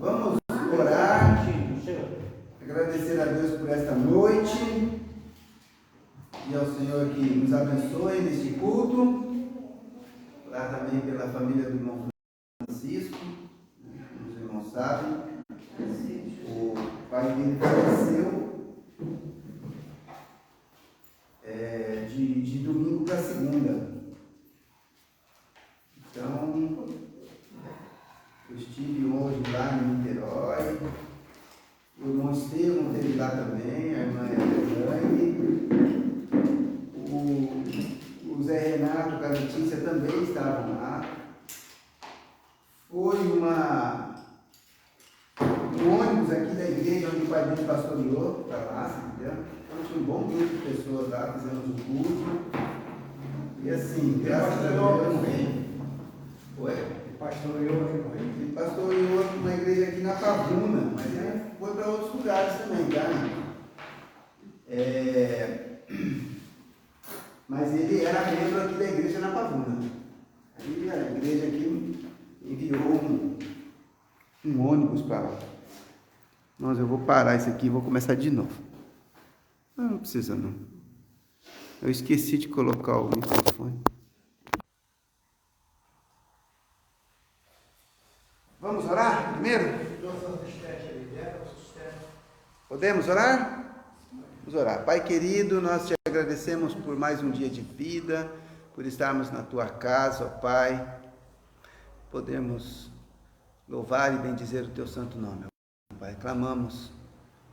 Vamos orar, agradecer a Deus por esta noite e ao Senhor que nos abençoe neste culto. Orar também pela família do irmão Francisco, os irmãos sabem, o pai dele faleceu de domingo para segunda. Então, eu estive hoje lá em Niterói, o irmão Estevão esteve lá também, a irmã Elaine, o Zé Renato com a Letícia também estavam lá. Foi um ônibus aqui da igreja onde o pai dele pastoreou para lá, entendeu? Então tinha um bom grupo de pessoas lá, fizemos um culto. E assim, graças a Deus. Oi? Ele pastoreou uma igreja aqui na Pavuna, mas ele foi para outros lugares também, tá? Mas ele era membro aqui da igreja na Pavuna. Aí a igreja aqui enviou um ônibus para lá. Mas eu vou parar isso aqui e vou começar de novo. Não precisa não. Eu esqueci de colocar o microfone. Vamos orar primeiro? Podemos orar? Vamos orar. Pai querido, nós te agradecemos por mais um dia de vida, por estarmos na tua casa, ó Pai. Podemos louvar e bendizer o teu santo nome, ó Pai. Clamamos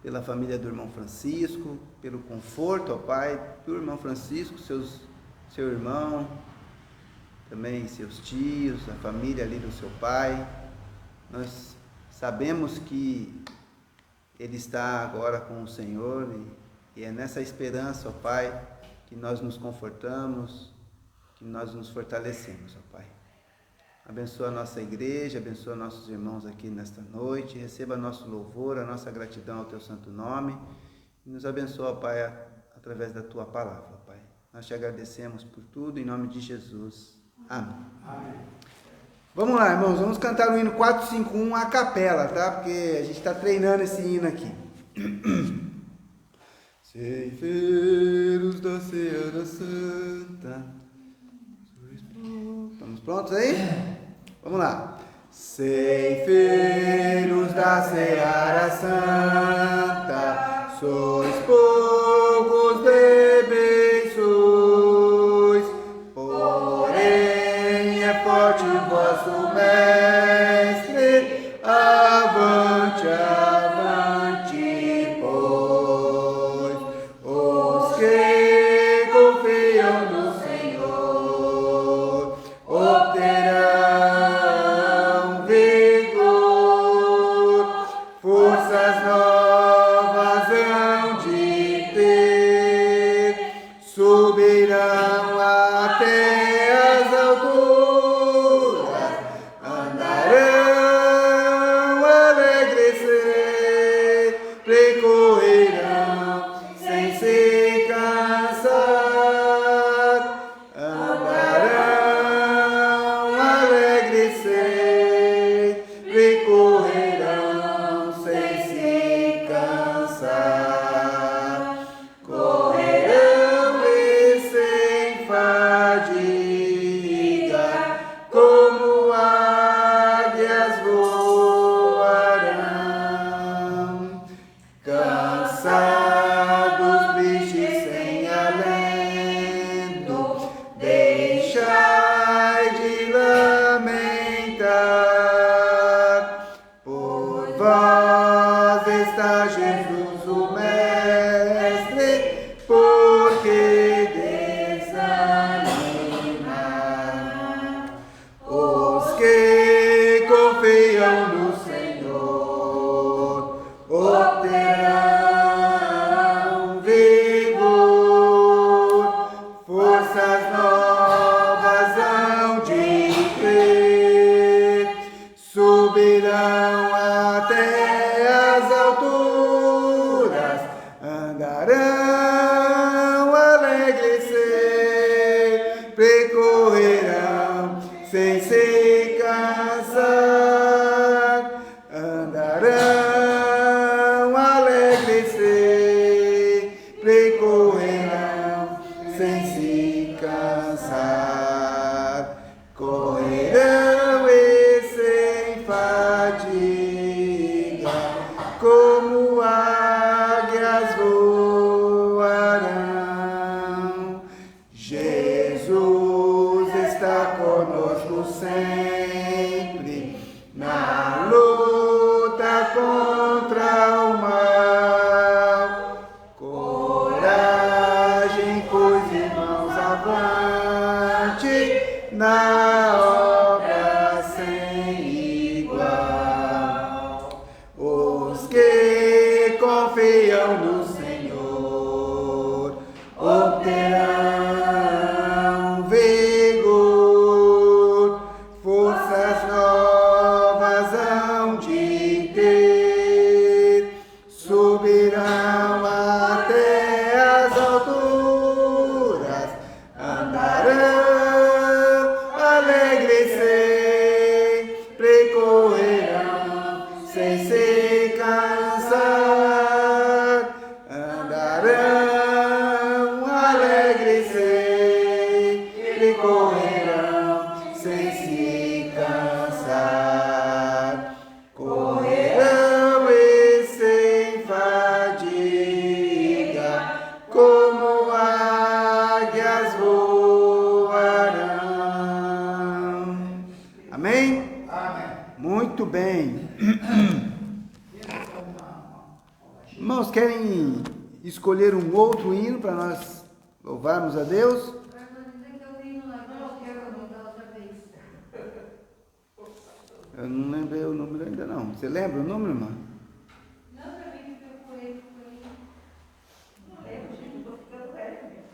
pela família do irmão Francisco, pelo conforto, ó Pai, do irmão Francisco, seu irmão, também seus tios, a família ali do seu pai. Nós sabemos que ele está agora com o Senhor e é nessa esperança, ó Pai, que nós nos confortamos, que nós nos fortalecemos, ó Pai. Abençoa a nossa igreja, abençoa nossos irmãos aqui nesta noite, receba nosso louvor, a nossa gratidão ao teu santo nome e nos abençoa, ó Pai, através da tua palavra, ó Pai. Nós te agradecemos por tudo, em nome de Jesus. Amém. Amém. Vamos lá, irmãos, vamos cantar o hino 451 a capela, tá? Porque a gente está treinando esse hino aqui. Ceifeiros da Seara Santa. Estamos prontos aí? Vamos lá. Ceifeiros da Seara Santa, sois poucos, bebeis sois, porém é forte o vosso mestre, avante, avante, pois os que confiam no Senhor obterão vigor, forças novas hão de ter, subirão até as alturas, andarão alegres sempre, correrão sem se cansar, andarão alegres sempre, correrão sem se cansar, correrão e sem fadiga, como águias voarão, cansados, tristes, sem alento, deixai de lamentar, por vós está Jesus o Mestre, porque desanimar os que confiam no Senhor obterão vigor, forças novas hão de ter, subirão até as alturas, andarão alegres sempre, correrão sem se cansar, andarão fadiga, como águias voarão. Jesus está conosco sempre, na luta contra o mal. Coragem, pois, irmãos, avante, na obra sem igual. Os que confiam no Senhor obterão vigor, forças novas hão de ter, subirão até as alturas, andarão alegres sempre, correrão sem se cansar, andarão alegres sempre, correrão sem se cansar, correrão e sem fadiga, como águias voarão. Amém? Muito bem. Irmãos, querem escolher um outro hino para nós louvarmos a Deus? Eu não lembrei o número ainda não. Você lembra o número, irmã? Não, para mim foi. Não lembro, gente, eu tô ficando velho mesmo.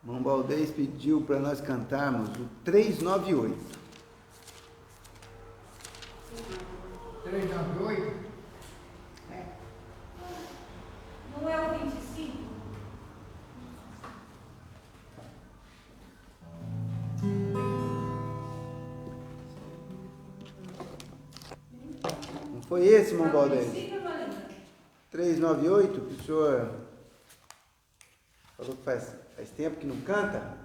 Irmão Valdez pediu para nós cantarmos o 398. 398? Não é o 25? Não foi esse, irmão Valdez? 25 eu não lembro. 398, que o senhor falou que faz tempo que não canta?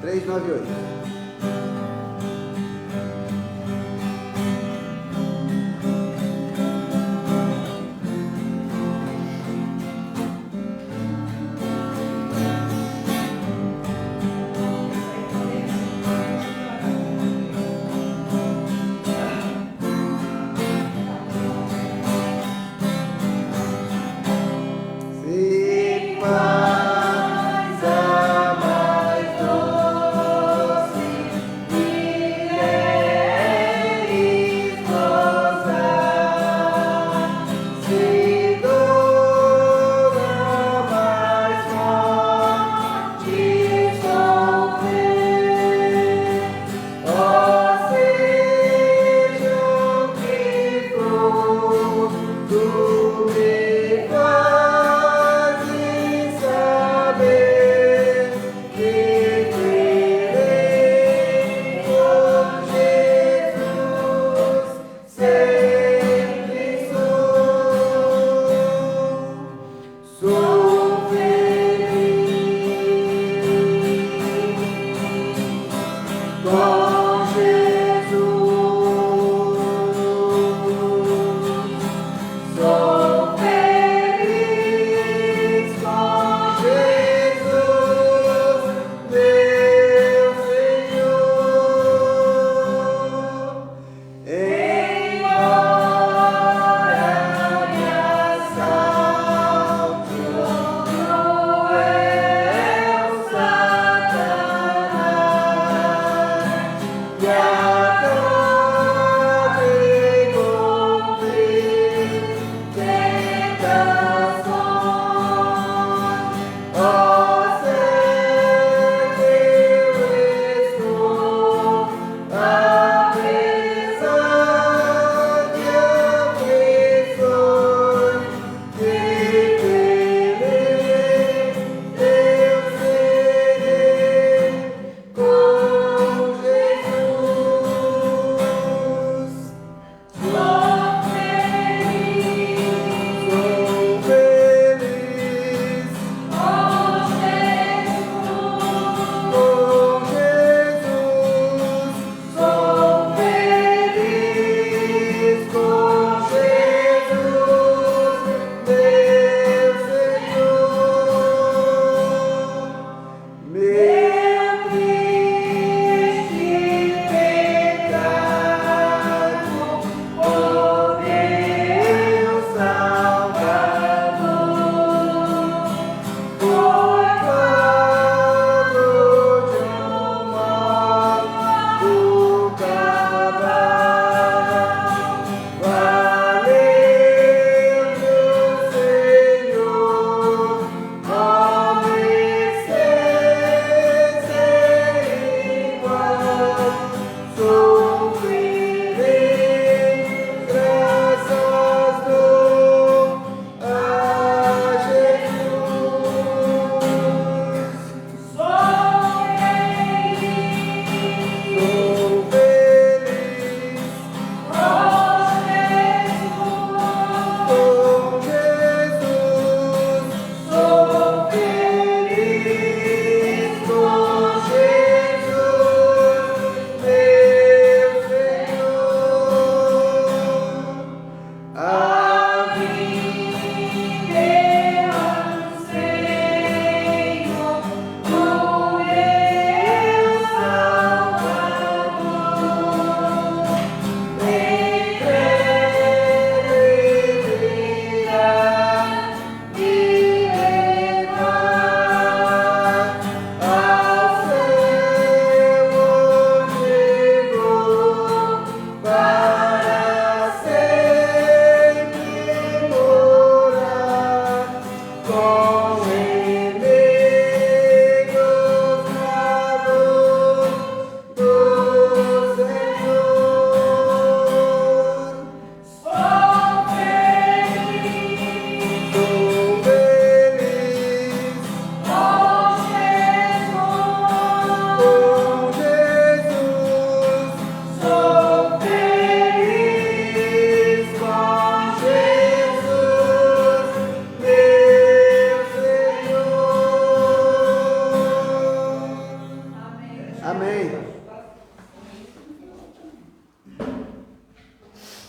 Três, nove, oito. Se paz a mais doce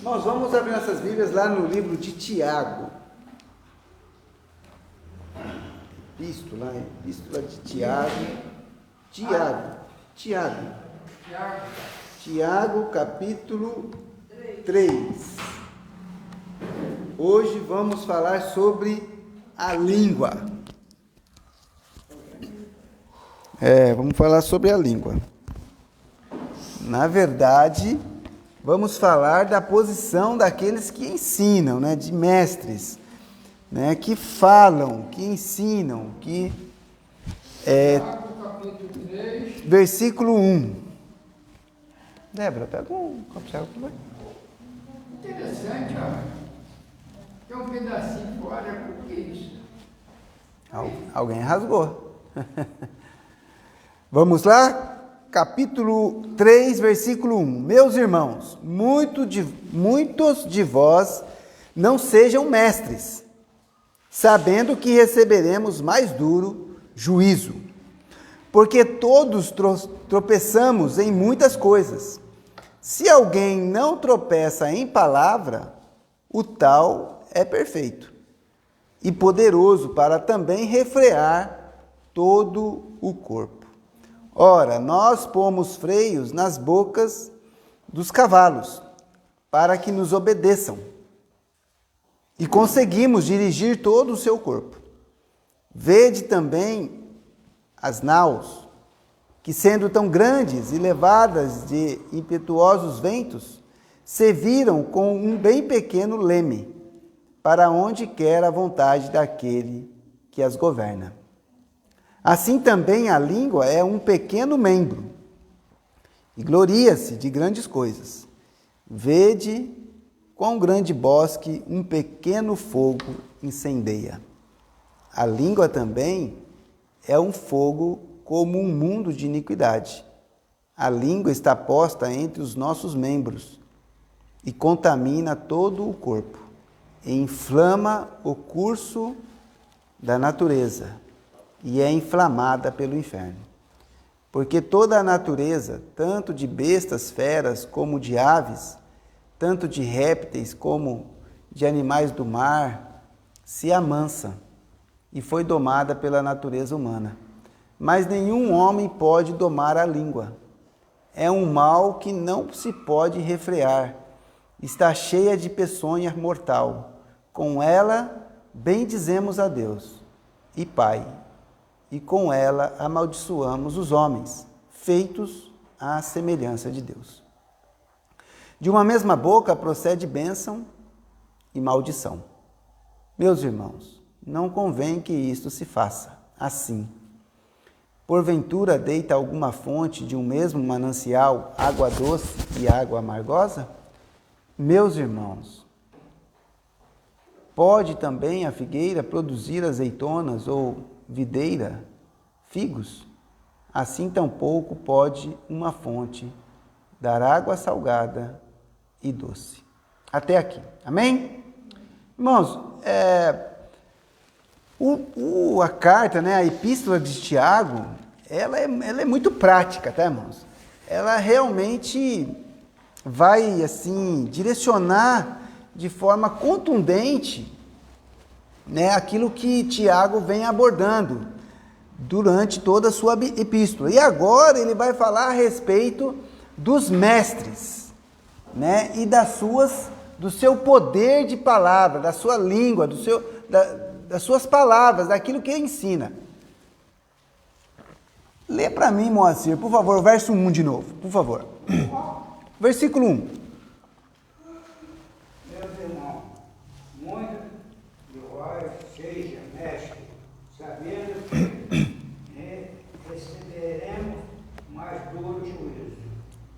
Nós vamos abrir nossas Bíblias lá no livro de Tiago. Epístola de Tiago, capítulo 3. Hoje vamos falar sobre a língua. Vamos falar sobre a língua. Na verdade, vamos falar da posição daqueles que ensinam, né, de mestres, né, que falam, que ensinam, que versículo 1. Débora, pega um copo de água, por favor. Interessante, ó. Tem um pedacinho fora, por que isso? Alguém rasgou. Vamos lá? Capítulo 3, versículo 1. Meus irmãos, muitos de vós não sejam mestres, sabendo que receberemos mais duro juízo. Porque todos tropeçamos em muitas coisas. Se alguém não tropeça em palavra, o tal é perfeito e poderoso para também refrear todo o corpo. Ora, nós pomos freios nas bocas dos cavalos, para que nos obedeçam, e conseguimos dirigir todo o seu corpo. Vede também as naus, que sendo tão grandes e levadas de impetuosos ventos, serviram com um bem pequeno leme, para onde quer a vontade daquele que as governa. Assim também a língua é um pequeno membro, e gloria-se de grandes coisas. Vede quão grande bosque um pequeno fogo incendeia. A língua também é um fogo como um mundo de iniquidade. A língua está posta entre os nossos membros e contamina todo o corpo, e inflama o curso da natureza, e é inflamada pelo inferno. Porque toda a natureza, tanto de bestas feras como de aves, tanto de répteis como de animais do mar, se amansa e foi domada pela natureza humana. Mas nenhum homem pode domar a língua. É um mal que não se pode refrear. Está cheia de peçonha mortal. Com ela bendizemos a Deus e Pai, e com ela amaldiçoamos os homens, feitos à semelhança de Deus. De uma mesma boca procede bênção e maldição. Meus irmãos, não convém que isto se faça assim. Porventura deita alguma fonte de um mesmo manancial água doce e água amargosa? Meus irmãos, pode também a figueira produzir azeitonas ou videira figos? Assim tampouco pode uma fonte dar água salgada e doce. Até aqui. Amém? Irmãos, a carta, né, a epístola de Tiago, ela é muito prática, tá, irmãos? Ela realmente vai, assim, direcionar de forma contundente, né, aquilo que Tiago vem abordando durante toda a sua epístola. E agora ele vai falar a respeito dos mestres, né, e do seu poder de palavra, da sua língua, das suas palavras, daquilo que ele ensina. Lê para mim, Moacir, por favor, o verso 1 de novo, por favor. Versículo 1. Meus irmãos, muitos de vós sejam mestres, sabendo que receberemos mais duro juízo.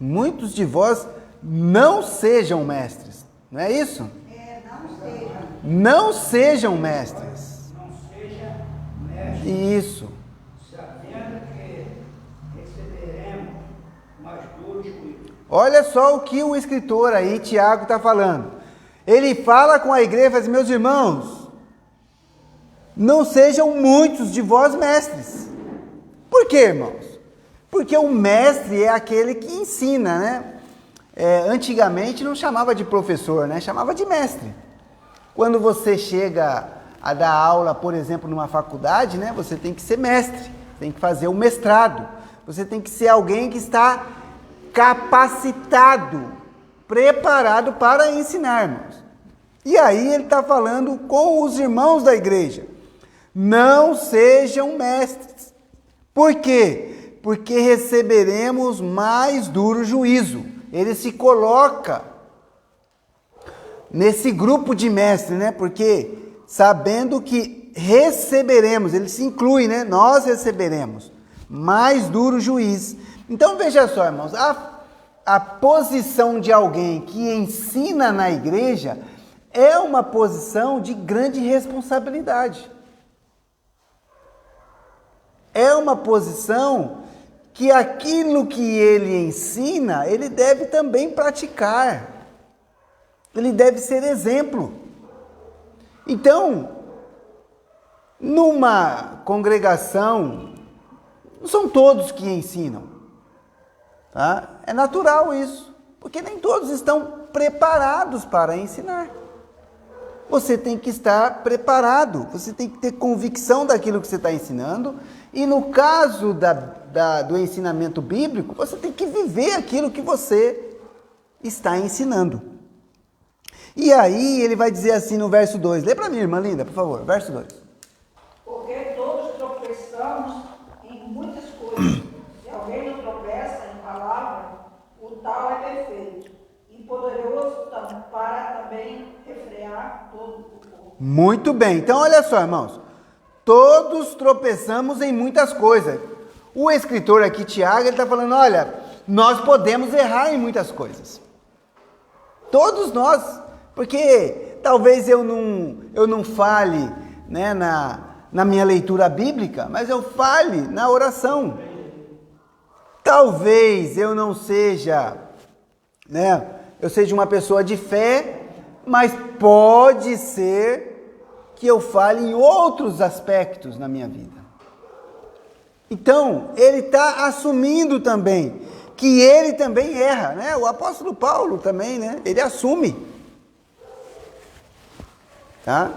Muitos de vós não sejam mestres, não é isso? Não sejam mestres. Não seja mestre. Isso. Sabendo que receberemos mais duro juízo. Olha só o que o escritor aí, Tiago, está falando. Ele fala com a igreja, fala assim, meus irmãos, não sejam muitos de vós mestres. Por quê, irmãos? Porque o mestre é aquele que ensina, né? antigamente não chamava de professor, né? Chamava de mestre. Quando você chega a dar aula, por exemplo, numa faculdade, né? Você tem que ser mestre, tem que fazer o mestrado. Você tem que ser alguém que está capacitado, preparado para ensinar, irmãos. E aí ele está falando com os irmãos da igreja. Não sejam mestres. Por quê? Porque receberemos mais duro juízo. Ele se coloca nesse grupo de mestres, né? Porque sabendo que receberemos, ele se inclui, né? Nós receberemos mais duro juízo. Então veja só, irmãos, a posição de alguém que ensina na igreja é uma posição de grande responsabilidade. É uma posição que aquilo que ele ensina, ele deve também praticar. Ele deve ser exemplo. Então, numa congregação, não são todos que ensinam. Tá? É natural isso, porque nem todos estão preparados para ensinar. Você tem que estar preparado, você tem que ter convicção daquilo que você está ensinando, e no caso do ensinamento bíblico, você tem que viver aquilo que você está ensinando. E aí ele vai dizer assim no verso 2, lê para mim, irmã linda, por favor, verso 2. Porque todos tropeçamos em muitas coisas. Se alguém não tropeça em palavra, o tal é perfeito e poderoso para também refrear todo o corpo. Muito bem, então olha só, irmãos, todos tropeçamos em muitas coisas. O escritor aqui, Tiago, ele está falando, olha, nós podemos errar em muitas coisas. Todos nós, porque talvez eu não fale, né, na minha leitura bíblica, mas eu fale na oração. Talvez eu não seja, né, eu seja uma pessoa de fé, mas pode ser que eu fale em outros aspectos na minha vida. Então, ele está assumindo também que ele também erra, né? O apóstolo Paulo também, né? Ele assume. Tá?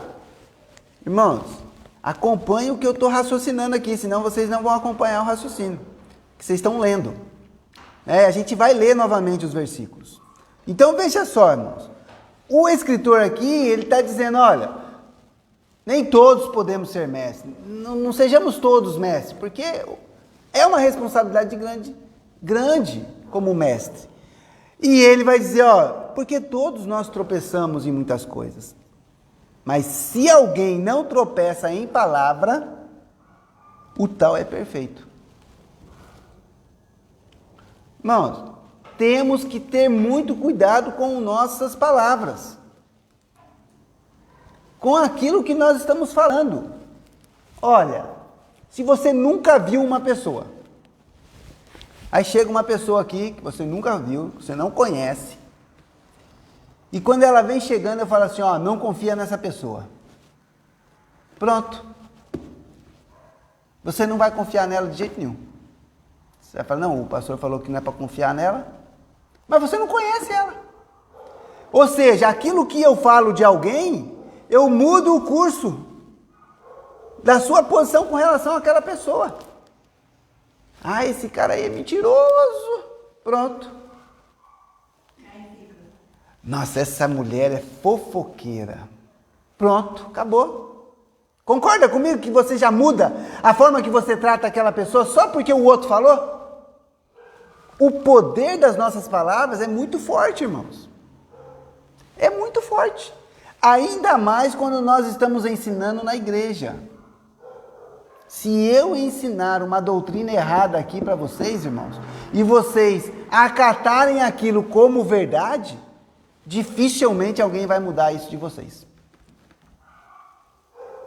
Irmãos, acompanhe o que eu estou raciocinando aqui, senão vocês não vão acompanhar o raciocínio que vocês estão lendo. A gente vai ler novamente os versículos. Então veja só, irmãos. O escritor aqui, ele está dizendo, olha, nem todos podemos ser mestres. Não sejamos todos mestres, porque é uma responsabilidade grande como mestre. E ele vai dizer, ó, porque todos nós tropeçamos em muitas coisas. Mas se alguém não tropeça em palavra, o tal é perfeito. Irmãos, temos que ter muito cuidado com nossas palavras, com aquilo que nós estamos falando. Olha, se você nunca viu uma pessoa, aí chega uma pessoa aqui que você nunca viu, que você não conhece, e quando ela vem chegando, eu falo assim, ó, não confia nessa pessoa. Pronto. Você não vai confiar nela de jeito nenhum. Você vai falar, não, o pastor falou que não é para confiar nela, mas você não conhece ela. Ou seja, aquilo que eu falo de alguém, eu mudo o curso da sua posição com relação àquela pessoa. Ah, esse cara aí é mentiroso. Pronto. Nossa, essa mulher é fofoqueira. Pronto, acabou. Concorda comigo que você já muda a forma que você trata aquela pessoa só porque o outro falou? O poder das nossas palavras é muito forte, irmãos. É muito forte. Ainda mais quando nós estamos ensinando na igreja. Se eu ensinar uma doutrina errada aqui para vocês, irmãos, e vocês acatarem aquilo como verdade, dificilmente alguém vai mudar isso de vocês.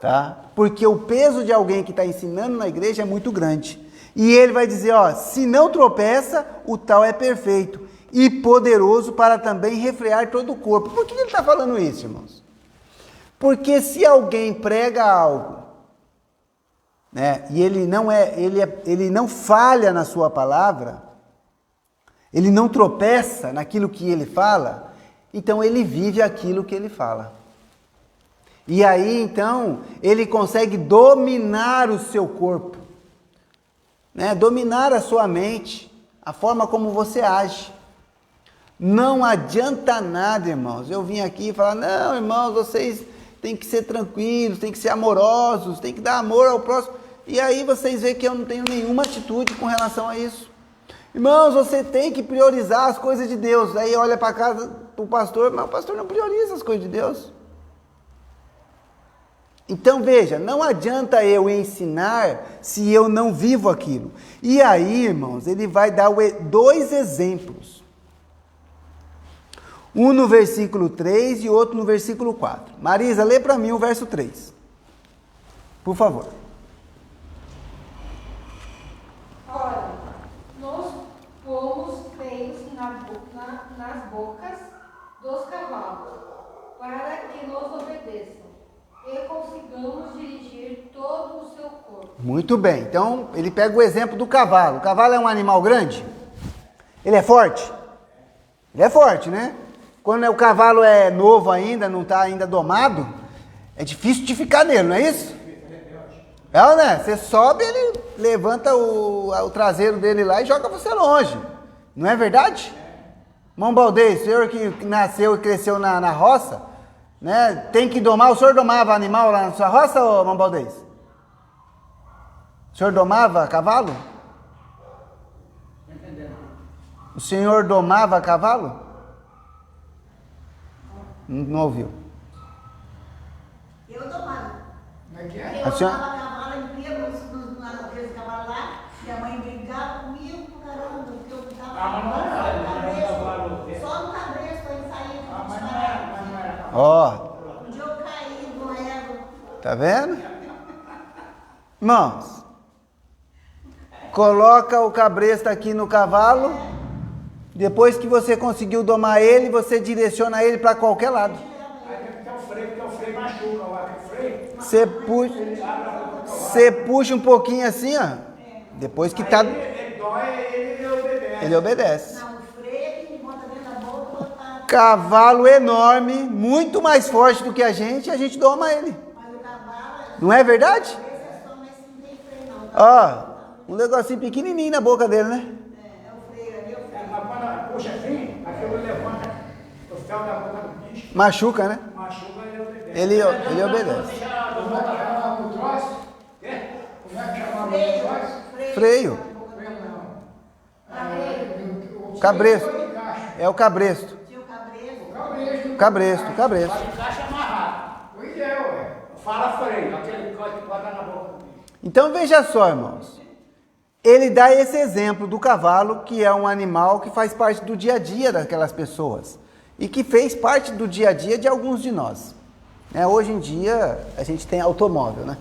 Tá? Porque o peso de alguém que está ensinando na igreja é muito grande. E ele vai dizer, ó, se não tropeça, o tal é perfeito e poderoso para também refrear todo o corpo. Por que ele está falando isso, irmãos? Porque se alguém prega algo, né, e ele não falha na sua palavra, ele não tropeça naquilo que ele fala, então ele vive aquilo que ele fala. E aí, então, ele consegue dominar o seu corpo, né? Dominar a sua mente, a forma como você age. Não adianta nada, irmãos, eu vim aqui e falar, não, irmãos, vocês têm que ser tranquilos, têm que ser amorosos, têm que dar amor ao próximo. E aí vocês veem que eu não tenho nenhuma atitude com relação a isso. Irmãos, você tem que priorizar as coisas de Deus. Aí olha para casa, para o pastor, mas o pastor não prioriza as coisas de Deus. Então veja, não adianta eu ensinar se eu não vivo aquilo. E aí, irmãos, ele vai dar dois exemplos. Um no versículo 3 e outro no versículo 4. Marisa, lê para mim o verso 3. Por favor. Ora, nós pomos freios nas bocas dos cavalos, para que nos obedeçam e consigamos dirigir todo o seu corpo. Muito bem, então ele pega o exemplo do cavalo. O cavalo é um animal grande? Ele é forte? Ele é forte, né? Quando o cavalo é novo ainda, não está ainda domado, é difícil de ficar nele, não é isso? É, né? Você sobe, ele levanta o traseiro dele lá e joga você longe. Não é verdade? Irmão Baldez, o senhor que nasceu e cresceu na roça, né? Tem que domar. O senhor domava animal lá na sua roça, ô, irmão Baldez? O senhor domava cavalo? O senhor domava cavalo? Não ouviu. Eu domava. Como é que é? A Eu senhora- domava cavalo, eu via aqueles cavalos lá, minha mãe brigava comigo por caramba, porque eu estava só no cabresto, aí saía com disparado. Ó, Um dia eu caí no ego. tá vendo? Irmãos, coloca o cabresto aqui no cavalo, depois que você conseguiu domar ele, você direciona ele para qualquer lado. Aí tem que ter o freio, porque o freio machuca, o freio. Você puxa um pouquinho assim, ó. Depois que tá, Ele dói, ele obedece. ele obedece. Não, o freio que bota dentro da boca, botar. Cavalo enorme, muito mais forte do que a gente doma ele. Mas o cavalo, Não é verdade? esse é só, mas não tem freio não. Ó, um negocinho pequenininho na boca dele, né? É o freio ali, é o freio. Mas quando puxa assim, aquilo levanta o fel da boca do bicho, Machuca, né? machuca e ele obedece. Ele obedece. Como é que chamava o troço? Como é que chamava o troço? Freio. O Cabresto. freio de caixa. É o cabresto. Tinha o cabresto. Cabresto. Cabresto. Faz encaixa amarrado. Pois é, ué. Fala freio, aquele corte que bota na boca do bicho. Então veja só, irmãos. Ele dá esse exemplo do cavalo, que é um animal que faz parte do dia a dia daquelas pessoas. E que fez parte do dia a dia de alguns de nós. Né? Hoje em dia a gente tem automóvel, né?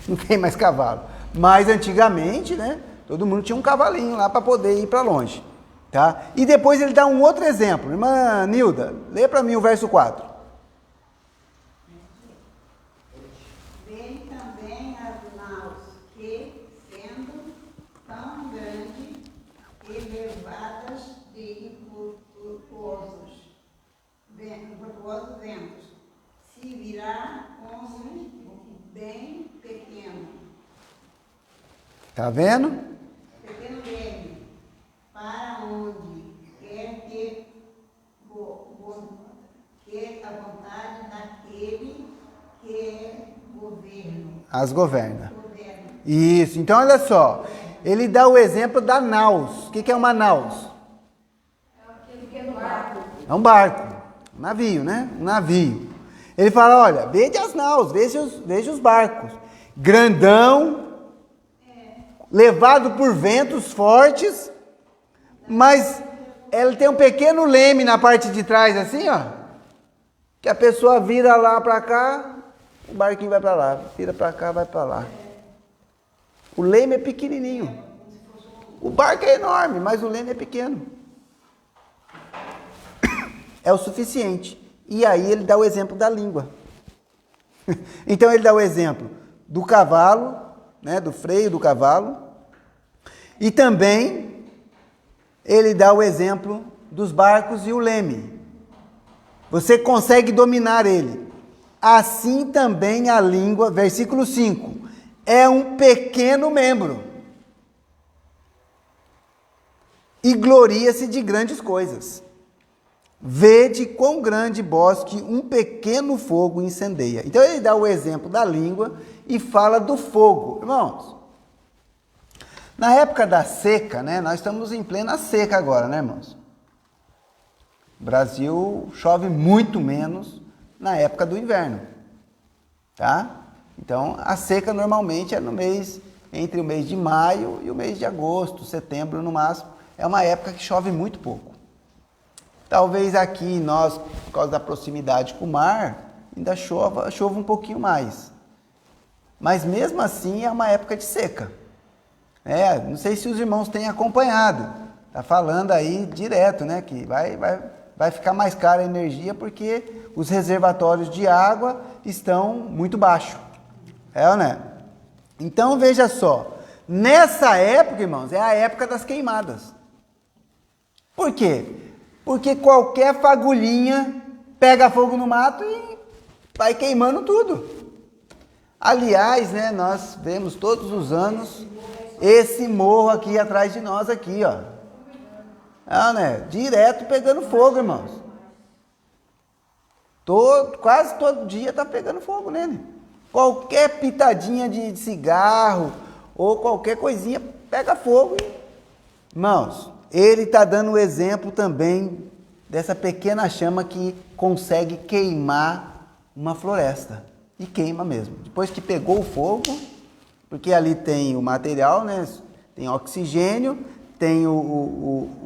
Não tem mais cavalo. Mas antigamente, né? Todo mundo tinha um cavalinho lá para poder ir para longe. Tá? E depois ele dá um outro exemplo. Irmã Nilda, lê para mim o verso 4. Vem também as naus que, sendo tão grandes e levadas de impetuosos ventos, se virá como bem pequeno Tá vendo? leme, para onde quer que a vontade daquele que As governa. governa. Isso, então olha só. Ele dá o exemplo da naus. O que é uma naus? É um barco. Um navio, né? Um navio. Ele fala, olha, veja as naus, veja os barcos. Grandão, levado por ventos fortes, mas ele tem um pequeno leme na parte de trás, assim, ó. Que a pessoa vira lá para cá, o barquinho vai para lá. Vira para cá, vai para lá. O leme é pequenininho. O barco é enorme, mas o leme é pequeno. É o suficiente. E aí ele dá o exemplo da língua. Então ele dá o exemplo do cavalo, né, do freio do cavalo. E também ele dá o exemplo dos barcos e o leme. Você consegue dominar ele. Assim também a língua, versículo 5, é um pequeno membro e gloria-se de grandes coisas. Vede quão grande bosque um pequeno fogo incendeia. Então ele dá o exemplo da língua e fala do fogo. Irmãos, na época da seca, né, nós estamos em plena seca agora, né, irmãos? O Brasil chove muito menos na época do inverno, tá? Então, a seca normalmente é entre o mês de maio e o mês de agosto, setembro no máximo. É uma época que chove muito pouco. Talvez aqui nós, por causa da proximidade com o mar, ainda chova um pouquinho mais. Mas mesmo assim é uma época de seca. Não sei se os irmãos têm acompanhado. Está falando aí direto, né? Que vai ficar mais cara a energia porque os reservatórios de água estão muito baixos. Né? Então veja só. Nessa época, irmãos, é a época das queimadas. Por quê? Porque qualquer fagulhinha pega fogo no mato e vai queimando tudo. Aliás, né, nós vemos todos os anos esse morro aqui atrás de nós aqui, ó. Né, direto pegando fogo, irmãos. Quase todo dia está pegando fogo nele. Qualquer pitadinha de cigarro ou qualquer coisinha pega fogo. Irmãos, ele está dando o exemplo também dessa pequena chama que consegue queimar uma floresta. E queima mesmo. Depois que pegou o fogo, porque ali tem o material, né? Tem oxigênio, tem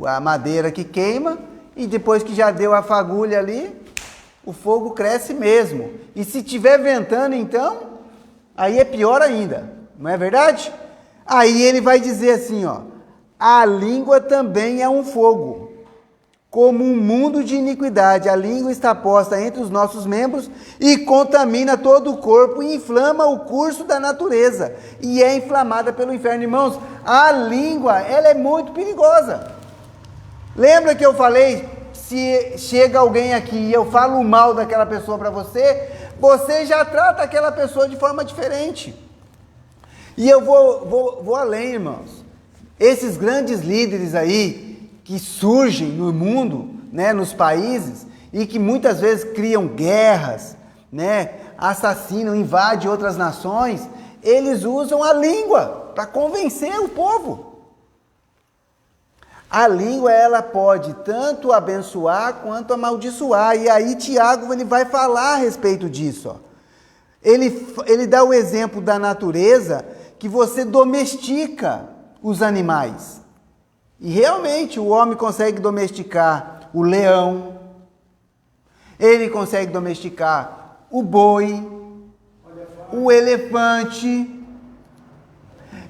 a madeira que queima, e depois que já deu a fagulha ali, o fogo cresce mesmo. E se estiver ventando, então, aí é pior ainda. Não é verdade? Aí ele vai dizer assim, ó. A língua também é um fogo, como um mundo de iniquidade. A língua está posta entre os nossos membros e contamina todo o corpo e inflama o curso da natureza e é inflamada pelo inferno. Irmãos, a língua, ela é muito perigosa. Lembra que eu falei, se chega alguém aqui e eu falo mal daquela pessoa para você, você já trata aquela pessoa de forma diferente. E eu vou além, irmãos. Esses grandes líderes aí, que surgem no mundo, né, nos países, e que muitas vezes criam guerras, né, assassinam, invadem outras nações, eles usam a língua para convencer o povo. A língua, ela pode tanto abençoar quanto amaldiçoar, e aí Tiago ele vai falar a respeito disso. Ó. Ele dá o exemplo da natureza, que você domestica os animais. E realmente o homem consegue domesticar o leão, ele consegue domesticar o boi, o elefante,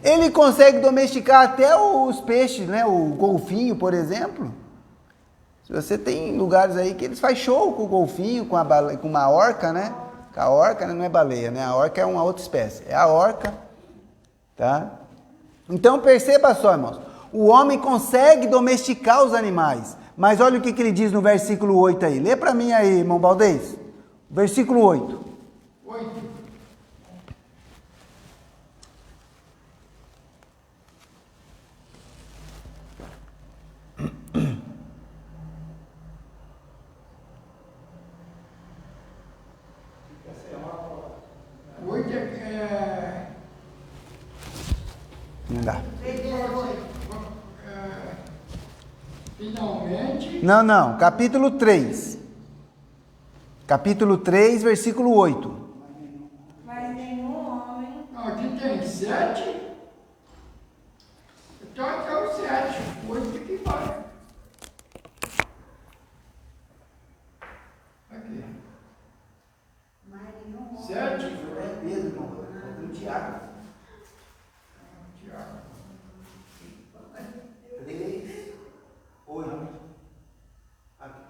ele consegue domesticar até os peixes, né? O golfinho, por exemplo. Se você tem lugares aí que eles fazem show com o golfinho, com uma orca, né? A orca não é baleia, né? A orca é uma outra espécie, é a orca, tá? Então perceba só, irmãos, o homem consegue domesticar os animais, mas olha o que ele diz no versículo 8 aí. Lê para mim aí, irmão Baldez. Versículo 8. 8. Não dá. Finalmente. Não, capítulo 3. Capítulo 3, versículo 8. Mas nenhum homem. Aqui tem 7. Então aqui é o 7. 8 que vai. Aqui. 7. É Pedro, irmão. É do Tiago. 3, 8. Aqui.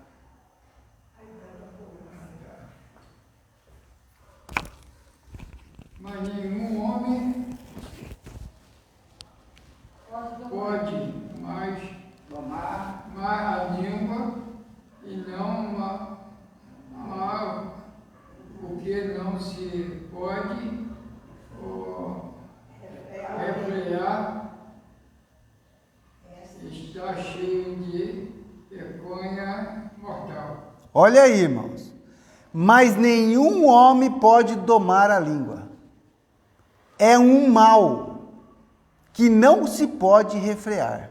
Olha aí, irmãos. Mas nenhum homem pode domar a língua. É um mal que não se pode refrear.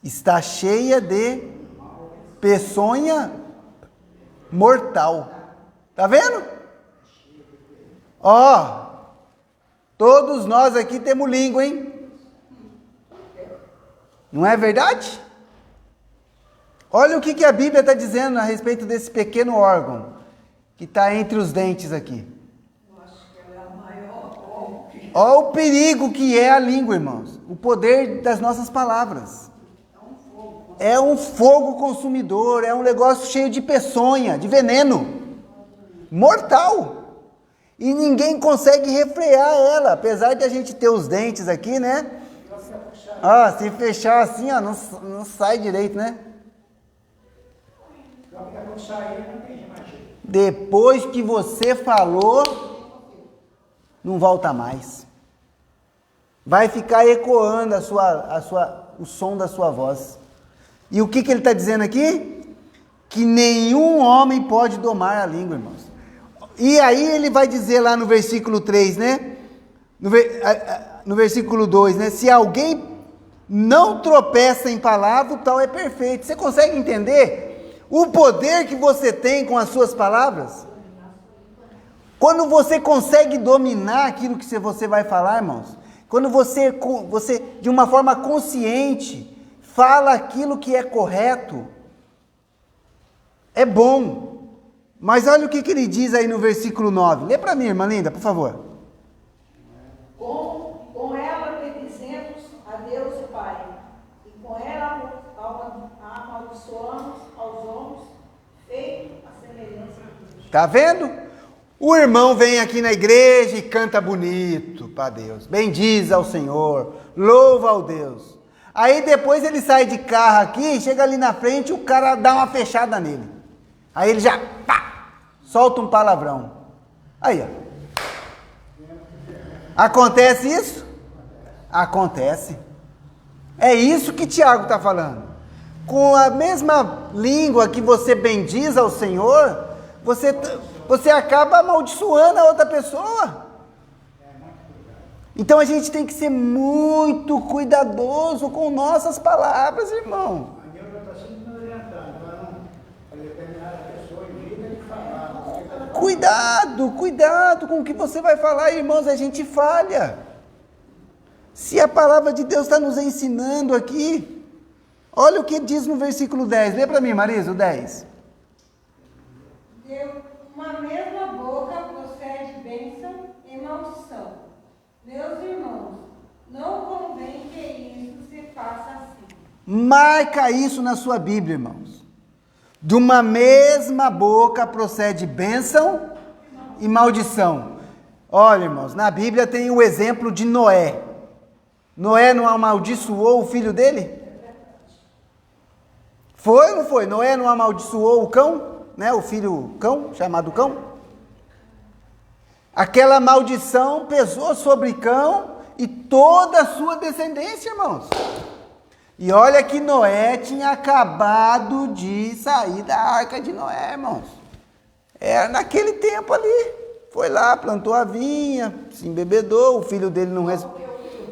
Está cheia de peçonha mortal. Tá vendo? Ó, todos nós aqui temos língua, hein? Não é verdade? Olha o que a Bíblia está dizendo a respeito desse pequeno órgão que está entre os dentes aqui. Olha o perigo que é a língua, irmãos. O poder das nossas palavras. É um fogo consumidor, é um negócio cheio de peçonha, de veneno. Mortal. E ninguém consegue refrear ela, apesar de a gente ter os dentes aqui, né? Se fechar assim, não sai direito, né? Depois que você falou, não volta mais. Vai ficar ecoando o som da sua voz. E o que ele está dizendo aqui? Que nenhum homem pode domar a língua, irmãos. E aí ele vai dizer lá no versículo 3, né? No versículo 2, né? Se alguém não tropeça em palavra, o tal é perfeito. Você consegue entender o poder que você tem com as suas palavras? Quando você consegue dominar aquilo que você vai falar, irmãos, quando você de uma forma consciente fala aquilo que é correto, é bom. Mas olha o que ele diz aí no versículo 9. Lê para mim, irmã linda, por favor. Com ela bendizemos a Deus e Pai, e com ela amaldiçoamos aos homens, feito a semelhança de Deus. Tá vendo? O irmão vem aqui na igreja e canta bonito para Deus. Bendiz ao Senhor, louva ao Deus. Aí depois ele sai de carro aqui, chega ali na frente, o cara dá uma fechada nele. Aí ele já, solta um palavrão. Aí, ó. Acontece isso? Acontece. É isso que Tiago está falando. Com a mesma língua que você bendiz ao Senhor, você acaba amaldiçoando a outra pessoa. Então a gente tem que ser muito cuidadoso com nossas palavras, irmão. A Neuza está sempre me orientando para não determinar a pessoa em vida de falar. Cuidado com o que você vai falar, irmãos, a gente falha. Se a palavra de Deus está nos ensinando aqui, olha o que diz no versículo 10, lê para mim, Marisa, o 10. De uma mesma boca procede bênção e maldição. Meus irmãos, não convém que isso se faça assim. Marca isso na sua Bíblia, irmãos. De uma mesma boca procede bênção e maldição. Olha, irmãos, na Bíblia tem o exemplo de Noé. Noé não amaldiçoou o filho dele? Foi ou não foi? Noé não amaldiçoou o cão, né? O filho cão, chamado cão? Aquela maldição pesou sobre cão e toda a sua descendência, irmãos. E olha que Noé tinha acabado de sair da arca de Noé, irmãos. Era naquele tempo ali. Foi lá, plantou a vinha, se embebedou, o filho dele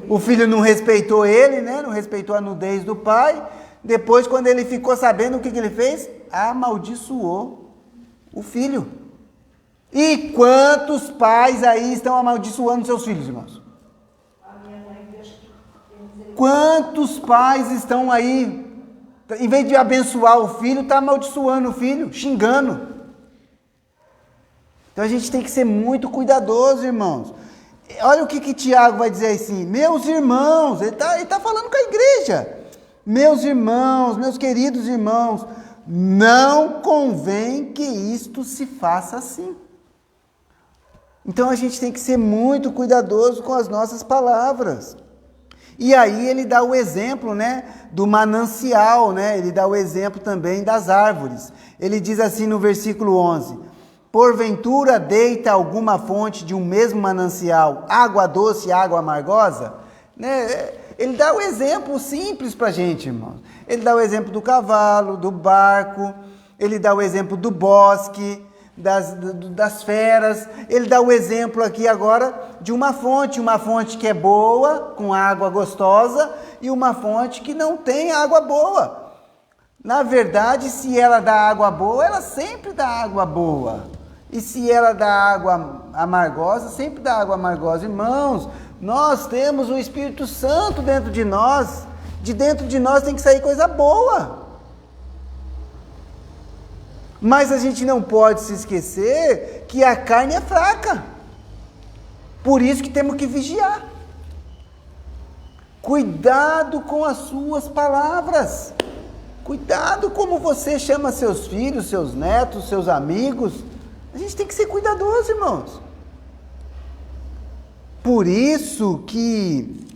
o filho não respeitou ele, né? Não respeitou a nudez do pai. Depois, quando ele ficou sabendo, o que ele fez? Amaldiçoou o filho. E quantos pais aí estão amaldiçoando seus filhos, irmãos? Quantos pais estão aí, em vez de abençoar o filho, está amaldiçoando o filho, xingando. Então a gente tem que ser muito cuidadoso, irmãos. Olha o que Tiago vai dizer assim, meus irmãos, ele tá falando com a igreja. Meus irmãos, meus queridos irmãos, não convém que isto se faça assim. Então a gente tem que ser muito cuidadoso com as nossas palavras. E aí ele dá o exemplo, né, do manancial, né? Ele dá o exemplo também das árvores. Ele diz assim no versículo 11: porventura deita alguma fonte de um mesmo manancial água doce e água amargosa? Né? Ele dá o exemplo simples para a gente, irmãos. Ele dá o exemplo do cavalo, do barco. ele dá o exemplo do bosque, das feras, ele dá o exemplo aqui agora de uma fonte que é boa, com água gostosa, e uma fonte que não tem água boa. Na verdade, se ela dá água boa, ela sempre dá água boa. E se ela dá água amargosa, sempre dá água amargosa. Irmãos, nós temos o Espírito Santo dentro de nós. De dentro de nós tem que sair coisa boa. Mas a gente não pode se esquecer que a carne é fraca. Por isso que temos que vigiar. Cuidado com as suas palavras. Cuidado como você chama seus filhos, seus netos, seus amigos. A gente tem que ser cuidadoso, irmãos. Por isso que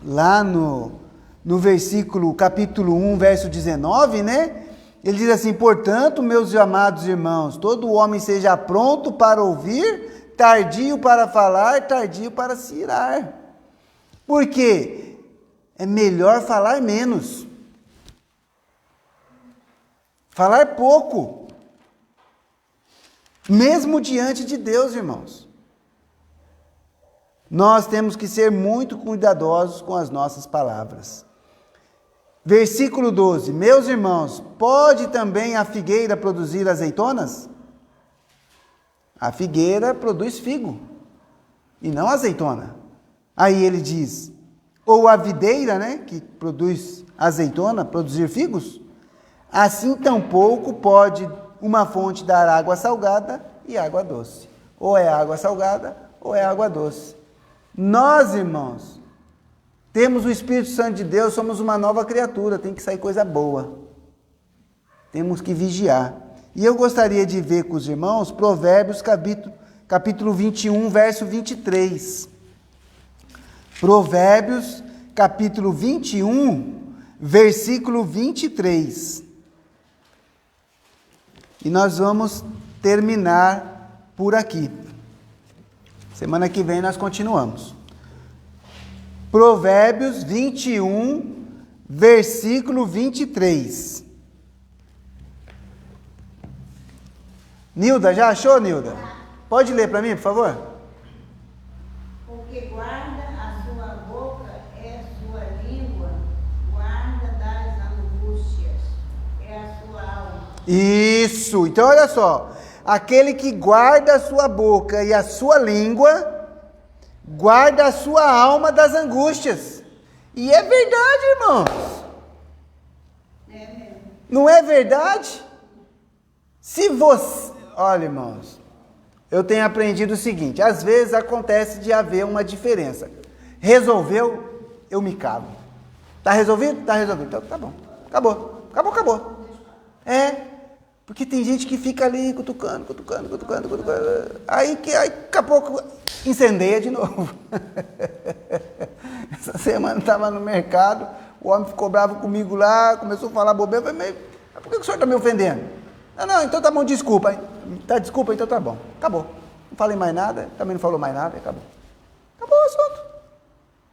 lá no versículo, capítulo 1, verso 19, né? Ele diz assim: portanto, meus amados irmãos, todo homem seja pronto para ouvir, tardio para falar, tardio para se irar. Por quê? É melhor falar menos. Falar pouco. Mesmo diante de Deus, irmãos. Nós temos que ser muito cuidadosos com as nossas palavras. Versículo 12. Meus irmãos, pode também a figueira produzir azeitonas? A figueira produz figo, e não azeitona. Aí ele diz, ou a videira, né, que produz azeitona, produzir figos? Assim tampouco pode uma fonte dar água salgada e água doce. Ou é água salgada, ou é água doce. Nós, irmãos, temos o Espírito Santo de Deus, somos uma nova criatura, tem que sair coisa boa. Temos que vigiar. E eu gostaria de ver com os irmãos Provérbios capítulo 21, verso 23. Provérbios capítulo 21, versículo 23. E nós vamos terminar por aqui. Semana que vem nós continuamos. Provérbios 21, versículo 23. Nilda, já achou, Nilda? Pode ler para mim, por favor? O que guarda a sua boca é sua língua, guarda das angústias, é a sua alma. Isso, então olha só. Aquele que guarda a sua boca e a sua língua, guarda a sua alma das angústias. E é verdade, irmãos. É mesmo. Não é verdade? Se você... Olha, irmãos, eu tenho aprendido o seguinte, às vezes acontece de haver uma diferença. Resolveu, eu me calo. Tá resolvido? Tá resolvido. Então tá bom. Acabou. É, porque tem gente que fica ali cutucando. Aí daqui a pouco incendeia de novo. Essa semana estava no mercado, o homem ficou bravo comigo lá, começou a falar bobeira. Eu falei, mas por que o senhor está me ofendendo? Não, então tá bom, desculpa. Tá, desculpa, então tá bom. Acabou. Não falei mais nada, também não falou mais nada, acabou. Acabou o assunto.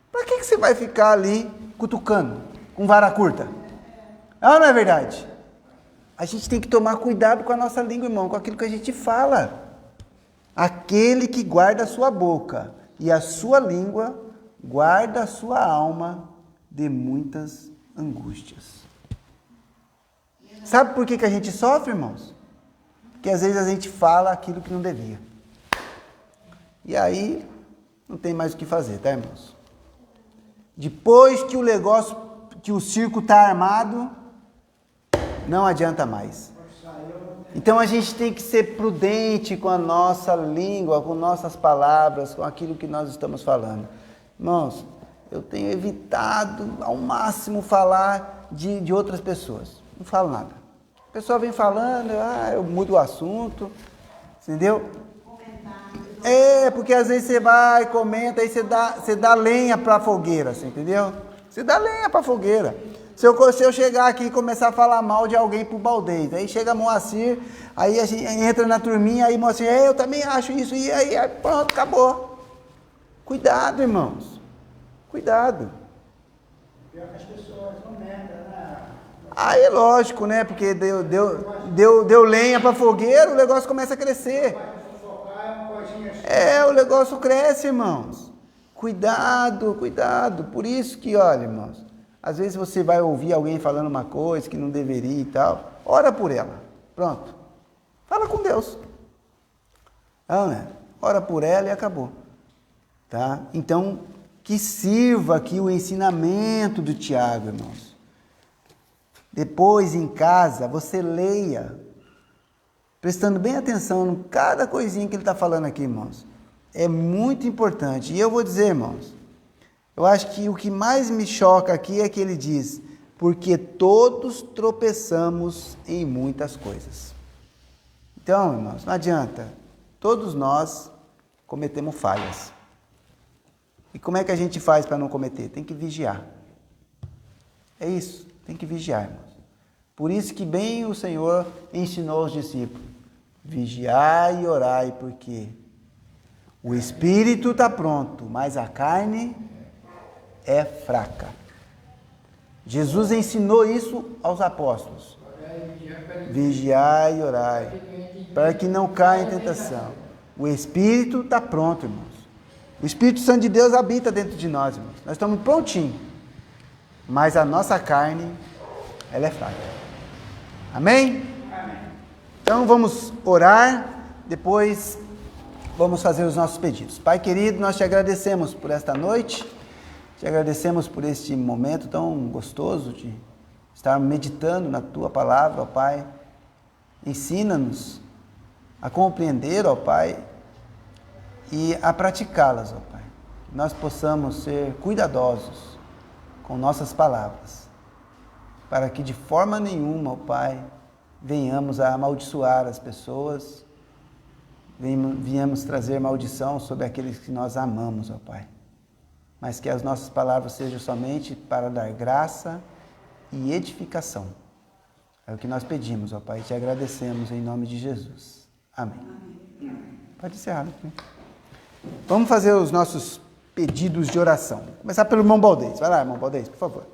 Para que você vai ficar ali cutucando, com vara curta? Ah, não é verdade? A gente tem que tomar cuidado com a nossa língua, irmão, com aquilo que a gente fala. Aquele que guarda a sua boca e a sua língua, guarda a sua alma de muitas angústias. Sabe por que a gente sofre, irmãos? Porque às vezes a gente fala aquilo que não devia. E aí, não tem mais o que fazer, tá, irmãos? Depois que o circo está armado, não adianta mais. Então a gente tem que ser prudente com a nossa língua, com nossas palavras, com aquilo que nós estamos falando. Irmãos, eu tenho evitado ao máximo falar de outras pessoas. Não falo nada. A pessoa vem falando, eu mudo o assunto, entendeu? É, porque às vezes você vai, comenta, aí você dá lenha para a fogueira, assim, entendeu? Você dá lenha para a fogueira. Se eu chegar aqui e começar a falar mal de alguém pro Baldez, aí chega Moacir, aí a gente entra na turminha, aí Moacir, eu também acho isso, e aí pronto, acabou. Cuidado, irmãos. Cuidado. Pior que as pessoas comentam, né? Aí é lógico, né? Porque deu lenha para fogueira, o negócio começa a crescer. O negócio cresce, irmãos. Cuidado, cuidado. Por isso que, olha, irmãos, às vezes você vai ouvir alguém falando uma coisa que não deveria e tal. Ora por ela. Pronto. Fala com Deus. Né? Ora por ela e acabou. Tá? Então, que sirva aqui o ensinamento do Tiago, irmãos. Depois, em casa, você leia, prestando bem atenção em cada coisinha que ele está falando aqui, irmãos. É muito importante. E eu vou dizer, irmãos, eu acho que o que mais me choca aqui é que ele diz, porque todos tropeçamos em muitas coisas. Então, irmãos, não adianta. Todos nós cometemos falhas. E como é que a gente faz para não cometer? Tem que vigiar. É isso, tem que vigiar, irmãos. Por isso que bem o Senhor ensinou aos discípulos. Vigiai e orai, porque o espírito está pronto, mas a carne é fraca. Jesus ensinou isso aos apóstolos. Vigiai e orai, para que não caia em tentação. O espírito está pronto, irmãos. O Espírito Santo de Deus habita dentro de nós, irmãos. Nós estamos prontinhos. Mas a nossa carne, ela é fraca. Amém? Amém. Então vamos orar, depois vamos fazer os nossos pedidos. Pai querido, nós te agradecemos por esta noite, te agradecemos por este momento tão gostoso de estar meditando na tua palavra, ó Pai. Ensina-nos a compreender, ó Pai, e a praticá-las, ó Pai. Que nós possamos ser cuidadosos com nossas palavras, para que de forma nenhuma, ó Pai, venhamos a amaldiçoar as pessoas, venhamos trazer maldição sobre aqueles que nós amamos, ó Pai. Mas que as nossas palavras sejam somente para dar graça e edificação. É o que nós pedimos, ó Pai, e te agradecemos em nome de Jesus. Amém. Pode encerrar aqui. Vamos fazer os nossos pedidos de oração. Vou começar pelo irmão Baldez. Vai lá, irmão Baldez, por favor.